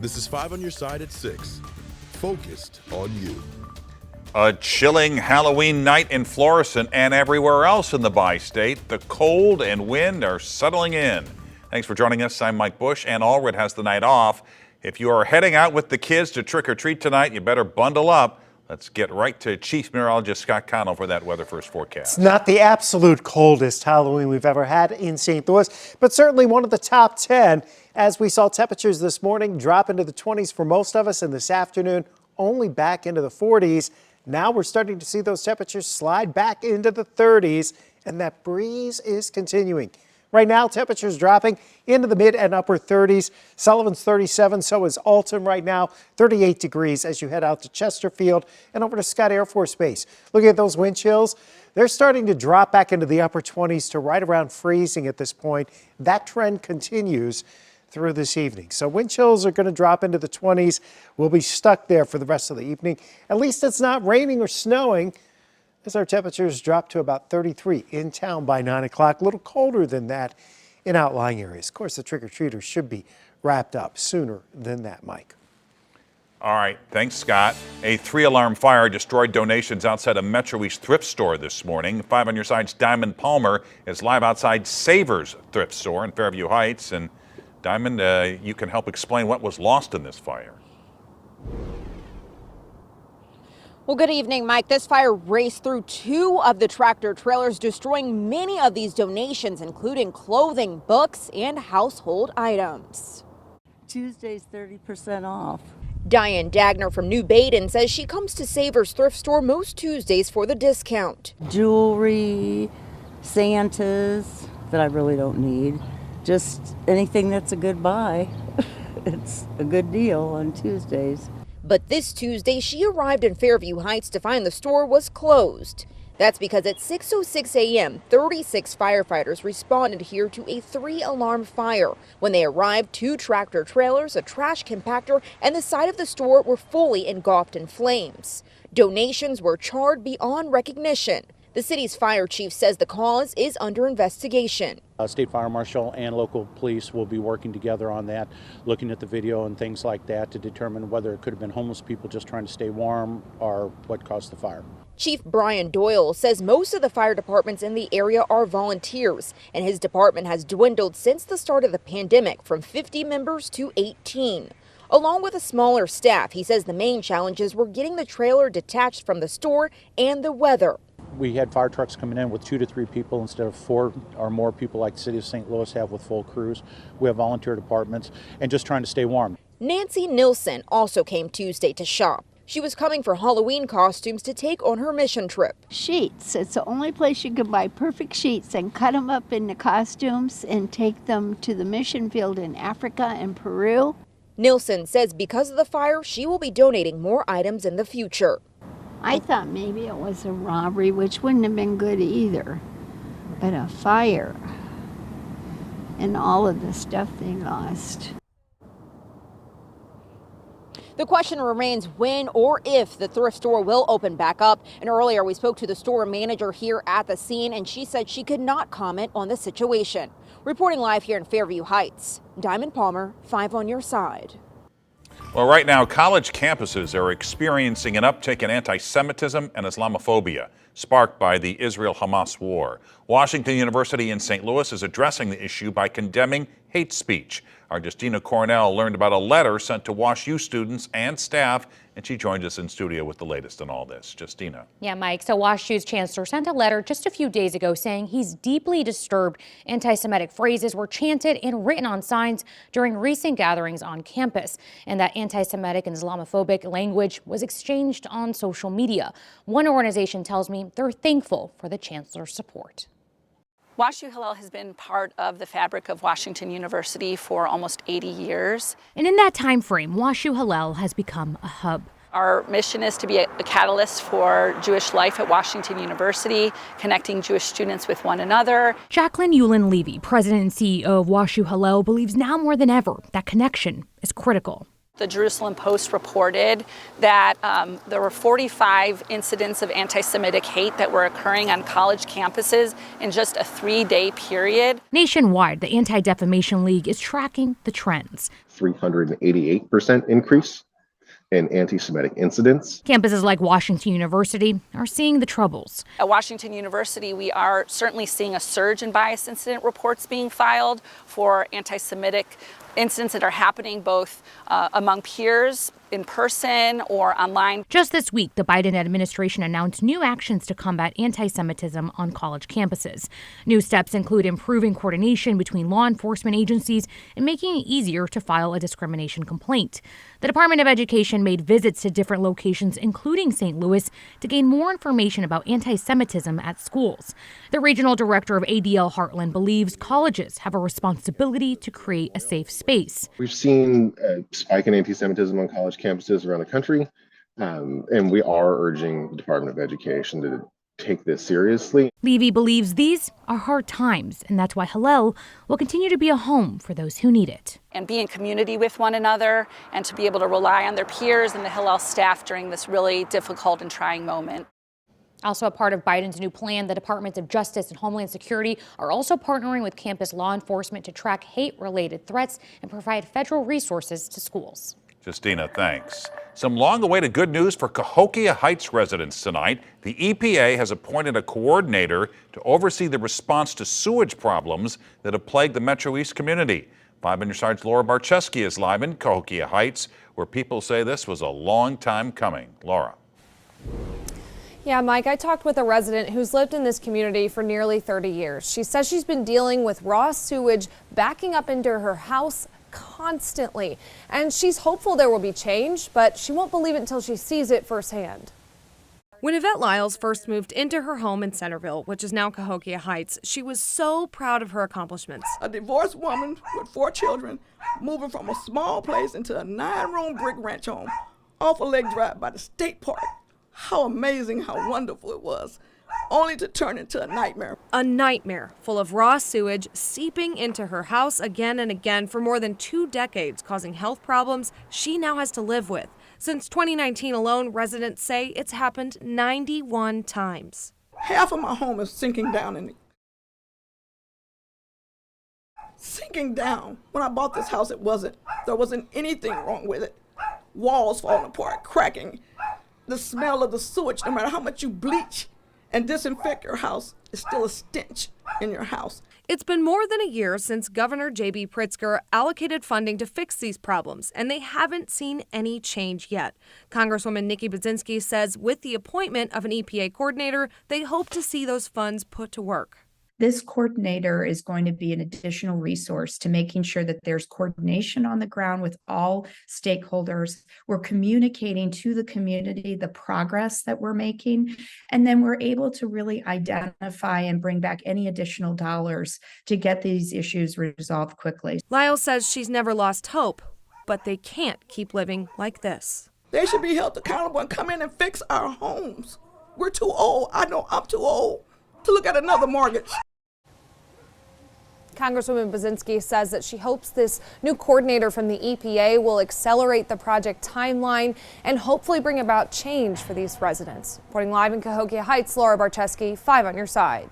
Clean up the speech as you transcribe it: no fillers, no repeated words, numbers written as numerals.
This is 5 on your side at 6. Focused on you. A chilling Halloween night in Florissant and everywhere else in the bi-state. The cold and wind are settling in. Thanks for joining us. I'm Mike Bush, and Allred has the night off. If you are heading out with the kids to trick or treat tonight, you better bundle up. Let's get right to Chief Meteorologist Scott Connell for that weather first forecast. It's not the absolute coldest Halloween we've ever had in St. Louis, but certainly one of the top 10, as we saw temperatures this morning drop into the 20s for most of us, and this afternoon only back into the 40s. Now we're starting to see those temperatures slide back into the 30s, and that breeze is continuing. Right now, temperatures dropping into the mid and upper 30s. Sullivan's 37, so is Alton right now, 38 degrees as you head out to Chesterfield and over to Scott Air Force Base. Looking at those wind chills, they're starting to drop back into the upper 20s to right around freezing at this point. That trend continues through this evening. So wind chills are going to drop into the 20s. We'll be stuck there for the rest of the evening. At least it's not raining or snowing, as our temperatures drop to about 33 in town by 9 o'clock. A little colder than that in outlying areas. Of course, the trick-or-treaters should be wrapped up sooner than that, Mike. All right, thanks, Scott. A 3-alarm fire destroyed donations outside a Metro East thrift store this morning. 5 on your side's Diamond Palmer is live outside Savers thrift store in Fairview Heights. And Diamond, you can help explain what was lost in this fire. Well, good evening, Mike. This fire raced through 2 of the tractor trailers, destroying many of these donations, including clothing, books, and household items. Tuesday's 30% off. Diane Dagner from New Baden says she comes to Savers thrift store most Tuesdays for the discount. Jewelry, Santas that I really don't need. Just anything that's a good buy. It's a good deal on Tuesdays. But this Tuesday, she arrived in Fairview Heights to find the store was closed. That's because at 6:06 a.m., 36 firefighters responded here to a 3-alarm fire. When they arrived, 2 tractor trailers, a trash compactor, and the side of the store were fully engulfed in flames. Donations were charred beyond recognition. The city's fire chief says the cause is under investigation. State Fire Marshal and local police will be working together on that, looking at the video and things like that to determine whether it could have been homeless people just trying to stay warm or what caused the fire. Chief Brian Doyle says most of the fire departments in the area are volunteers, and his department has dwindled since the start of the pandemic from 50 members to 18. Along with a smaller staff, he says the main challenges were getting the trailer detached from the store and the weather. We had fire trucks coming in with 2 to 3 people instead of 4 or more people like the city of St. Louis have with full crews. We have volunteer departments and just trying to stay warm. Nancy Nilsson also came Tuesday to shop. She was coming for Halloween costumes to take on her mission trip. Sheets. It's the only place you can buy perfect sheets and cut them up into costumes and take them to the mission field in Africa and Peru. Nilsson says because of the fire, she will be donating more items in the future. I thought maybe it was a robbery, which wouldn't have been good either, but a fire and all of the stuff they lost. The question remains when or if the thrift store will open back up. And earlier we spoke to the store manager here at the scene, and she said she could not comment on the situation. Reporting live here in Fairview Heights, Diamond Palmer, 5 on your side. Well, right now, college campuses are experiencing an uptick in anti-Semitism and Islamophobia, sparked by the Israel-Hamas war. Washington University in St. Louis is addressing the issue by condemning hate speech. Our Justina Cornell learned about a letter sent to WashU students and staff, and she joined us in studio with the latest on all this. Justina. Yeah, Mike. So WashU's chancellor sent a letter just a few days ago saying he's deeply disturbed anti-Semitic phrases were chanted and written on signs during recent gatherings on campus, and that anti-Semitic and Islamophobic language was exchanged on social media. One organization tells me they're thankful for the chancellor's support. WashU Hillel has been part of the fabric of Washington University for almost 80 years. And in that time frame, WashU Hillel has become a hub. Our mission is to be a catalyst for Jewish life at Washington University, connecting Jewish students with one another. Jacqueline Yulin Levy, president and CEO of WashU Hillel, believes now more than ever that connection is critical. The Jerusalem Post reported that there were 45 incidents of anti-Semitic hate that were occurring on college campuses in just a 3-day period. Nationwide, the Anti-Defamation League is tracking the trends. 388% increase in anti-Semitic incidents. Campuses like Washington University are seeing the troubles. At Washington University, we are certainly seeing a surge in bias incident reports being filed for anti-Semitic incidents that are happening both among peers, in person or online. Just this week, the Biden administration announced new actions to combat anti-Semitism on college campuses. New steps include improving coordination between law enforcement agencies and making it easier to file a discrimination complaint. The Department of Education made visits to different locations, including St. Louis, to gain more information about anti-Semitism at schools. The regional director of ADL Heartland believes colleges have a responsibility to create a safe space. We've seen a spike in anti-Semitism on college campuses around the country, and we are urging the Department of Education to take this seriously. Levy believes these are hard times, and that's why Hillel will continue to be a home for those who need it. And be in community with one another and to be able to rely on their peers and the Hillel staff during this really difficult and trying moment. Also a part of Biden's new plan, the Departments of Justice and Homeland Security are also partnering with campus law enforcement to track hate-related threats and provide federal resources to schools. Justina, thanks. Some long-awaited good news for Cahokia Heights residents tonight. The EPA has appointed a coordinator to oversee the response to sewage problems that have plagued the Metro East community. 5 on your side's Laura Barczewski is live in Cahokia Heights, where people say this was a long time coming. Laura. Yeah, Mike, I talked with a resident who's lived in this community for nearly 30 years. She says she's been dealing with raw sewage backing up into her house constantly, and she's hopeful there will be change, but she won't believe it until she sees it firsthand. When Yvette Lyles first moved into her home in Centerville, which is now Cahokia Heights, she was so proud of her accomplishments. A divorced woman with 4 children moving from a small place into a 9-room brick ranch home off a lake drive by the state park. How amazing, how wonderful it was, only to turn into a nightmare. A nightmare full of raw sewage seeping into her house again and again for more than 2 decades, causing health problems she now has to live with. Since 2019 alone, residents say it's happened 91 times. Half of my home is sinking down. Sinking down. When I bought this house, there wasn't anything wrong with it. Walls falling apart, cracking. The smell of the sewage, no matter how much you bleach and disinfect your house, is still a stench in your house. It's been more than a year since Governor J.B. Pritzker allocated funding to fix these problems, and they haven't seen any change yet. Congresswoman Nikki Budzinski says with the appointment of an EPA coordinator, they hope to see those funds put to work. This coordinator is going to be an additional resource to making sure that there's coordination on the ground with all stakeholders. We're communicating to the community the progress that we're making, and then we're able to really identify and bring back any additional dollars to get these issues resolved quickly. Lyle says she's never lost hope, but they can't keep living like this. They should be held accountable and come in and fix our homes. We're too old. I know I'm too old to look at another mortgage. Congresswoman Budzinski says that she hopes this new coordinator from the EPA will accelerate the project timeline and hopefully bring about change for these residents. Reporting live in Cahokia Heights, Laura Barczewski, 5 on your side.